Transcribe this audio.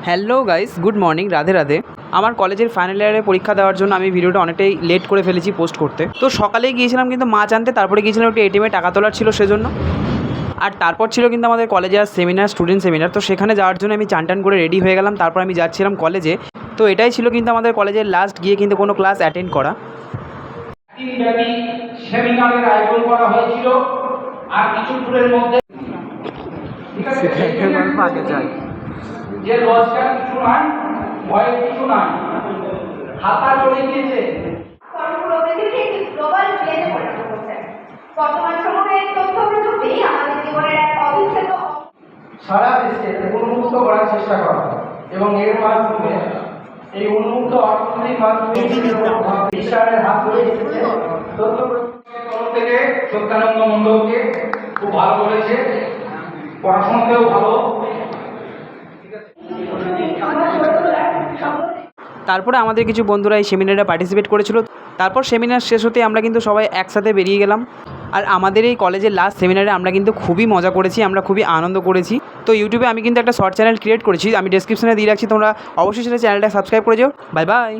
Hello guys, good morning, Radhe Radhe. আমার কলেজের final ইয়ারে পরীক্ষা দেওয়ার জন্য আমি ভিডিওটা অনেকটাই লেট করে ফেলেছি পোস্ট করতে। তো সকালেই গিয়েছিলাম কিন্তু মাছ আনতে, তারপরে গিয়েছিলাম একটু এটিএমে টাকা তোলার ছিল সেজন্য। আর তারপর ছিল কিন্তু আমাদের কলেজে আর সেমিনার, স্টুডেন্ট সেমিনার। তো সেখানে যাওয়ার জন্য আমি চান টান করে রেডি হয়ে গেলাম, তারপর আমি যাচ্ছিলাম কলেজে। তো এটাই ছিল কিন্তু আমাদের কলেজের লাস্ট গিয়ে কিন্তু কোনো ক্লাস অ্যাটেন্ড করা। দিনব্যাপী সেমিনারের আয়োজন করা হয়েছিল। আর কিছুক্ষণের মধ্যে যে লজ্জার কিছু নাই, ভয়ের কিছু নাই, হাতা চলে গিয়েছে। বর্তমান সময়ে তথ্য প্রযুক্তি আমাদের জীবনের এক অবিচ্ছেদ্য সারা দেশকে উন্মুক্ত করার চেষ্টা করা এবং এর মাধ্যমে এই উন্মুক্ত অর্থনৈতিক মাধ্যমে ঈশ্বরের হাত ধরে এসেছে। তথ্য প্রযুক্তির তরফ থেকে সত্যানন্দ মণ্ডলকে খুব ভালো করেছে, পড়াশোনাতেও ভালো। তারপরে আমাদের কিছু বন্ধুরা এই সেমিনারে পার্টিসিপেট করেছিল। তারপর সেমিনার শেষ হতে আমরা কিন্তু সবাই একসাথে বেরিয়ে গেলাম। আর আমাদের এই কলেজের লাস্ট সেমিনারে আমরা কিন্তু খুবই মজা করেছি, আমরা খুবই আনন্দ করেছি। তো ইউটিউবে আমি কিন্তু একটা শর্ট চ্যানেল ক্রিয়েট করেছি, আমি ডেসক্রিপশনে দিয়ে রাখছি, তোমরা অবশ্যই সেটা চ্যানেলটা সাবস্ক্রাইব করে যাও। Bye bye.